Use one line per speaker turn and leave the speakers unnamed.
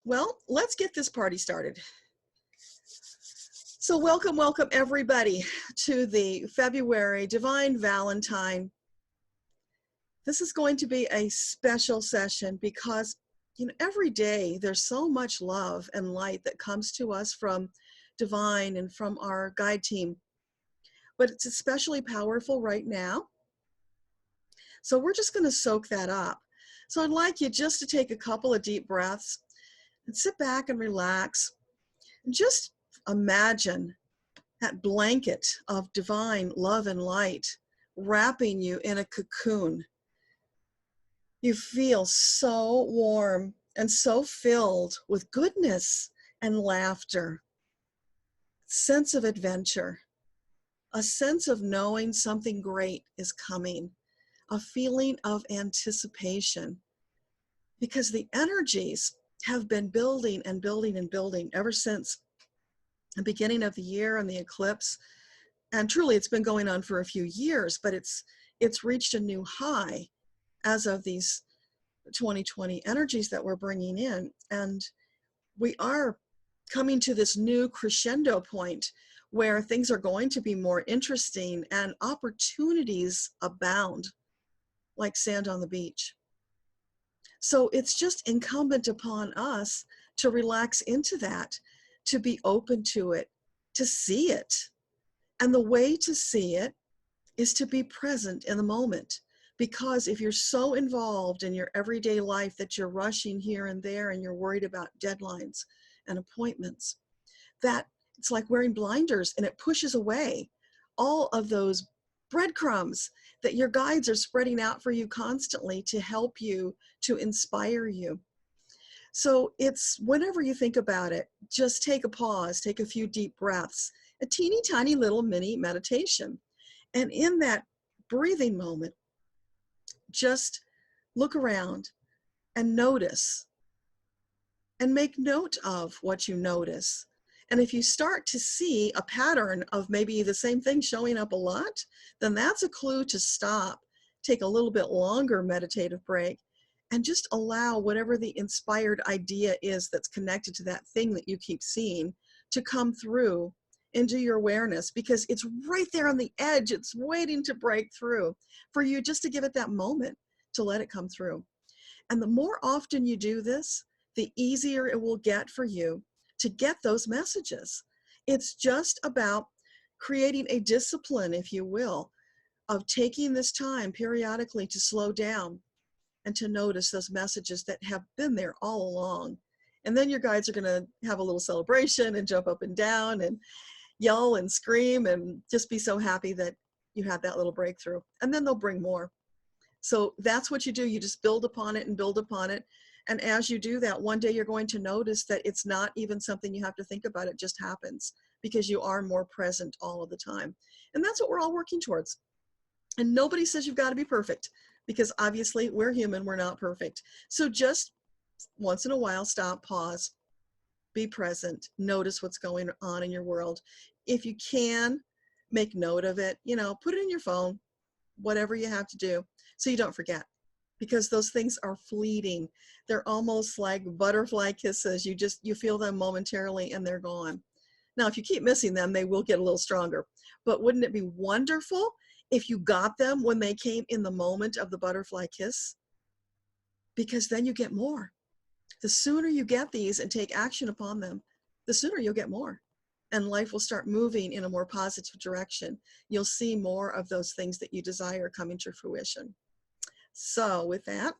Well, let's get this party started. So welcome everybody to the February Divine Valentine. This is going to be a special session because, every day there's so much love and light that comes to us from Divine and from our guide team. But it's especially powerful right now. So we're just going to soak that up. So I'd like you just to take a couple of deep breaths and sit back and relax. And just imagine that blanket of divine love and light wrapping you in a cocoon. You feel so warm and so filled with goodness and laughter, sense of adventure, a sense of knowing something great is coming, a feeling of anticipation, because the energies have been building and building and building ever since the beginning of the year and the eclipse. And truly it's been going on for a few years, but it's reached a new high as of these 2020 energies that we're bringing in. And we are coming to this new crescendo point where things are going to be more interesting and opportunities abound like sand on the beach. So it's just incumbent upon us to relax into that, to be open to it, to see it. And the way to see it is to be present in the moment. Because if you're so involved in your everyday life that you're rushing here and there and you're worried about deadlines and appointments, that it's like wearing blinders, and it pushes away all of those breadcrumbs that your guides are spreading out for you constantly to help you, to inspire you. So it's whenever you think about it, just take a pause, take a few deep breaths, a teeny tiny little mini meditation. And in that breathing moment, just look around and notice and make note of what you notice. And if you start to see a pattern of maybe the same thing showing up a lot, then that's a clue to stop, take a little bit longer meditative break, and just allow whatever the inspired idea is that's connected to that thing that you keep seeing to come through into your awareness, because it's right there on the edge. It's waiting to break through for you, just to give it that moment to let it come through. And the more often you do this, the easier it will get for you to get those messages. It's just about creating a discipline, if you will, of taking this time periodically to slow down and to notice those messages that have been there all along. And then your guides are going to have a little celebration and jump up and down and yell and scream and just be so happy that you had that little breakthrough. And then they'll bring more. So that's what you do. You just build upon it and build upon it. And as you do that, one day you're going to notice that it's not even something you have to think about. It just happens because you are more present all of the time. And that's what we're all working towards. And nobody says you've got to be perfect, because obviously we're human, we're not perfect. So just once in a while, stop, pause, be present, notice what's going on in your world. If you can, make note of it, put it in your phone, whatever you have to do, so you don't forget, because those things are fleeting. They're almost like butterfly kisses. You feel them momentarily and they're gone. Now, if you keep missing them, they will get a little stronger. But wouldn't it be wonderful if you got them when they came in the moment of the butterfly kiss? Because then you get more. The sooner you get these and take action upon them, the sooner you'll get more. And life will start moving in a more positive direction. You'll see more of those things that you desire coming to fruition. So with that,